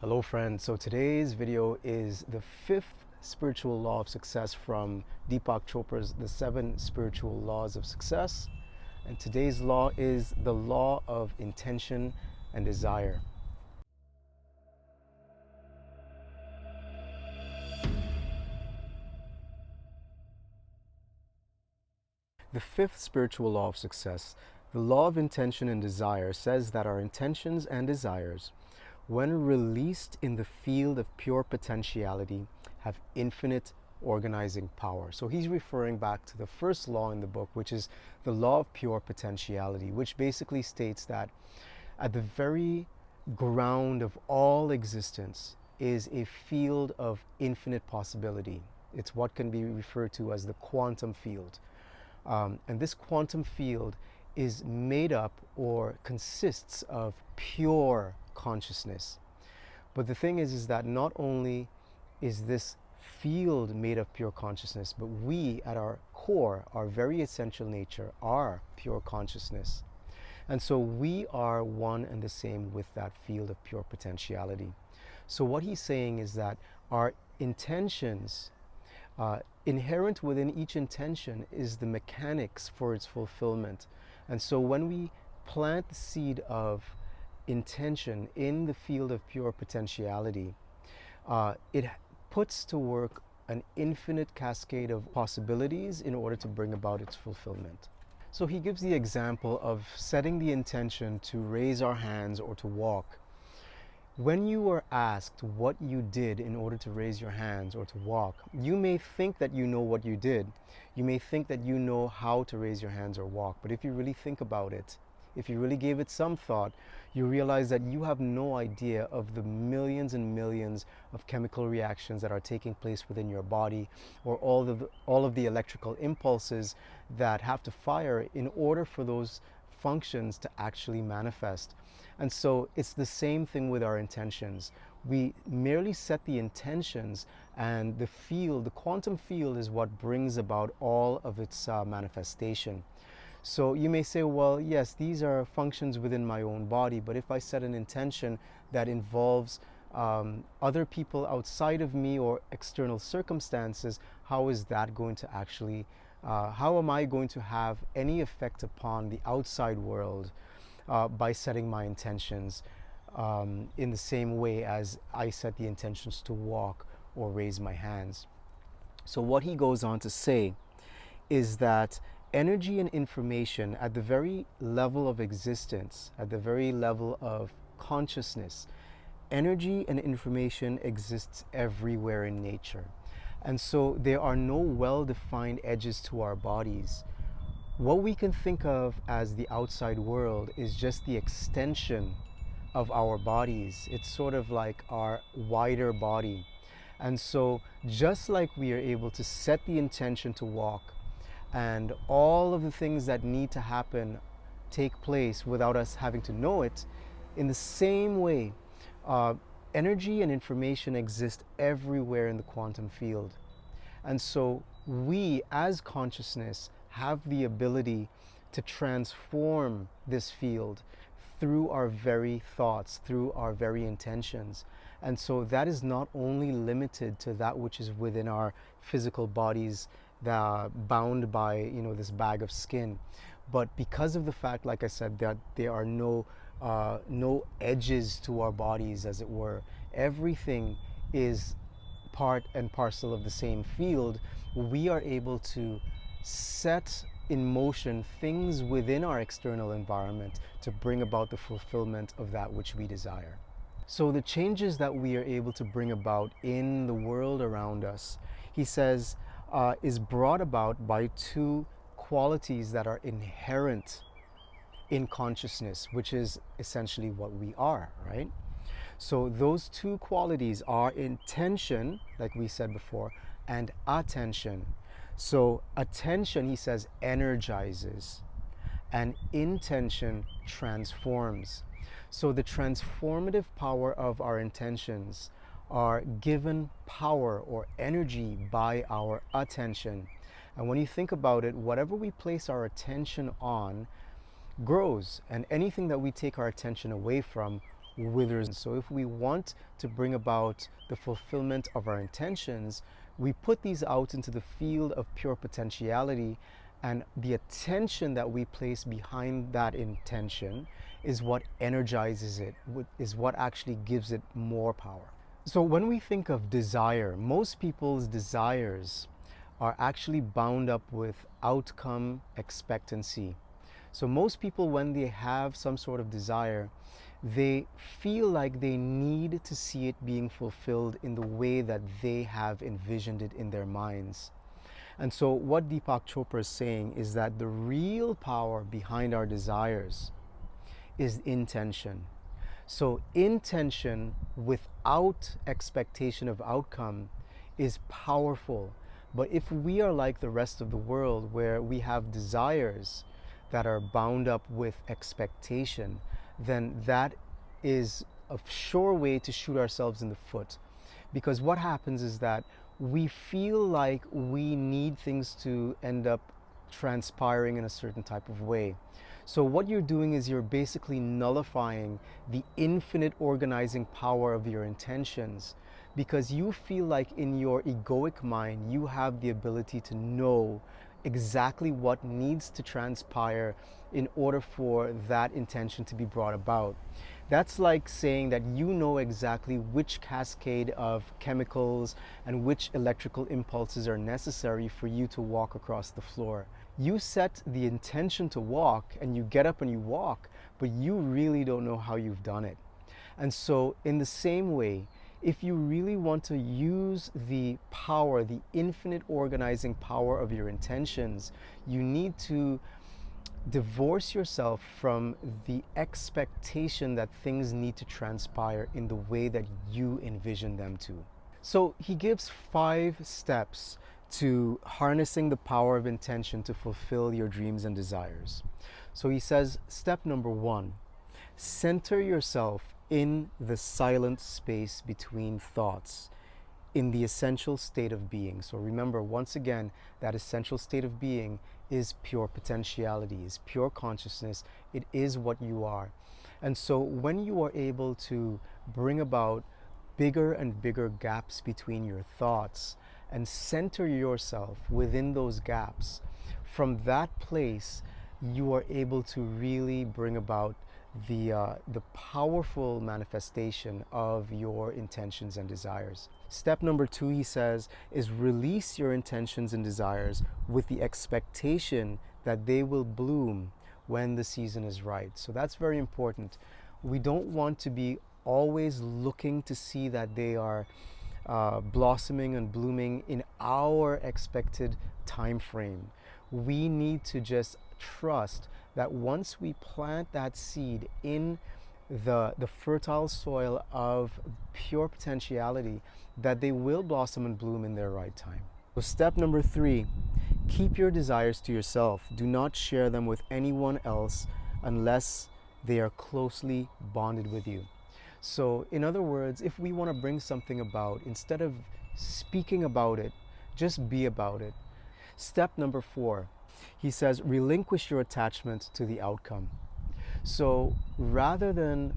Hello friends, so today's video is the fifth spiritual law of success from Deepak Chopra's The 7 Spiritual Laws of Success. And today's law is the law of intention and desire. The fifth spiritual law of success, the law of intention and desire, says that our intentions and desires, when released in the field of pure potentiality, have infinite organizing power. So he's referring back to the first law in the book, which is the law of pure potentiality, which basically states that at the very ground of all existence is a field of infinite possibility. It's what can be referred to as the quantum field. And this quantum field is made up or consists of pure consciousness. But the thing is that not only is this field made of pure consciousness, but we at our core, our very essential nature, are pure consciousness. And so we are one and the same with that field of pure potentiality. So what he's saying is that our intentions, inherent within each intention is the mechanics for its fulfillment. And so when we plant the seed of intention in the field of pure potentiality, it puts to work an infinite cascade of possibilities in order to bring about its fulfillment. So he gives the example of setting the intention to raise our hands or to walk. When you are asked what you did in order to raise your hands or to walk, you may think that you know what you did. You may think that you know how to raise your hands or walk. But if you really think about it, if you really gave it some thought, you realize that you have no idea of the millions and millions of chemical reactions that are taking place within your body, or all of the electrical impulses that have to fire in order for those functions to actually manifest. And so it's the same thing with our intentions. We merely set the intentions, and the field, the quantum field, is what brings about all of its manifestation. So you may say, well, yes, these are functions within my own body, but if I set an intention that involves other people outside of me or external circumstances, how is that going to actually, how am I going to have any effect upon the outside world by setting my intentions in the same way as I set the intentions to walk or raise my hands? So what he goes on to say is that energy and information at the very level of existence, at the very level of consciousness, energy and information exists everywhere in nature. And so there are no well-defined edges to our bodies. What we can think of as the outside world is just the extension of our bodies. It's sort of like our wider body. And so just like we are able to set the intention to walk, and all of the things that need to happen take place without us having to know it, in the same way, energy and information exist everywhere in the quantum field. And so we, as consciousness, have the ability to transform this field through our very thoughts, through our very intentions. And so that is not only limited to that which is within our physical bodies, bound by this bag of skin, but because of the fact, like I said, that there are no edges to our bodies, as it were, everything is part and parcel of the same field. We are able to set in motion things within our external environment to bring about the fulfillment of that which we desire. So the changes that we are able to bring about in the world around us, he says, is brought about by two qualities that are inherent in consciousness, which is essentially what we are, right? So those two qualities are intention, like we said before, and attention. So attention, he says, energizes, and intention transforms. So the transformative power of our intentions are given power or energy by our attention. And when you think about it, whatever we place our attention on grows, and anything that we take our attention away from withers. So if we want to bring about the fulfillment of our intentions, we put these out into the field of pure potentiality, and the attention that we place behind that intention is what energizes it, is what actually gives it more power. So when we think of desire, most people's desires are actually bound up with outcome expectancy. So most people, when they have some sort of desire, they feel like they need to see it being fulfilled in the way that they have envisioned it in their minds. And so what Deepak Chopra is saying is that the real power behind our desires is intention. So intention without expectation of outcome is powerful. But if we are like the rest of the world, where we have desires that are bound up with expectation, then that is a sure way to shoot ourselves in the foot. Because what happens is that we feel like we need things to end up transpiring in a certain type of way. So what you're doing is you're basically nullifying the infinite organizing power of your intentions, because you feel like in your egoic mind you have the ability to know exactly what needs to transpire in order for that intention to be brought about. That's like saying that you know exactly which cascade of chemicals and which electrical impulses are necessary for you to walk across the floor. You set the intention to walk and you get up and you walk, but you really don't know how you've done it. And so in the same way, if you really want to use the power, the infinite organizing power of your intentions, you need to divorce yourself from the expectation that things need to transpire in the way that you envision them to. So he gives 5 steps to harnessing the power of intention to fulfill your dreams and desires. So he says, step number 1, center yourself in the silent space between thoughts, in the essential state of being. So remember, once again, that essential state of being is pure potentiality, is pure consciousness. It is what you are. And so when you are able to bring about bigger and bigger gaps between your thoughts and center yourself within those gaps, from that place you are able to really bring about the powerful manifestation of your intentions and desires. Step number 2, he says, is release your intentions and desires with the expectation that they will bloom when the season is right. So that's very important. We don't want to be always looking to see that they are blossoming and blooming in our expected time frame. We need to just trust that once we plant that seed in the fertile soil of pure potentiality, that they will blossom and bloom in their right time. So step number 3, keep your desires to yourself. Do not share them with anyone else unless they are closely bonded with you. So in other words, if we want to bring something about, instead of speaking about it, just be about it. Step number 4, he says, relinquish your attachment to the outcome. So rather than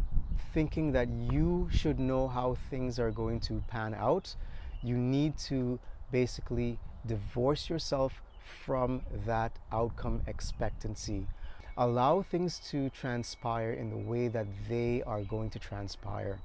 thinking that you should know how things are going to pan out, you need to basically divorce yourself from that outcome expectancy. Allow things to transpire in the way that they are going to transpire.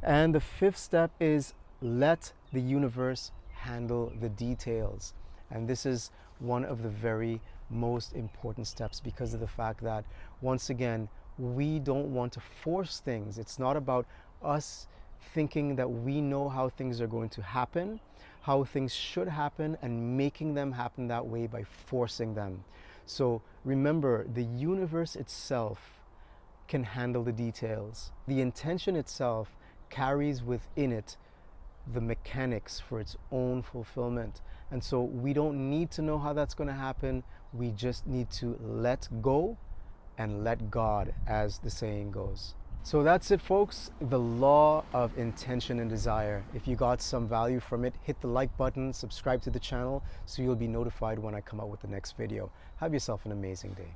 And the 5th step is let the universe handle the details. And this is one of the very most important steps, because of the fact that, once again, we don't want to force things. It's not about us thinking that we know how things are going to happen, how things should happen, and making them happen that way by forcing them. So remember, the universe itself can handle the details. The intention itself carries within it the mechanics for its own fulfillment. And so we don't need to know how that's going to happen. We just need to let go and let God, as the saying goes. So that's it, folks. The law of intention and desire. If you got some value from it, hit the like button, subscribe to the channel so you'll be notified when I come out with the next video. Have yourself an amazing day.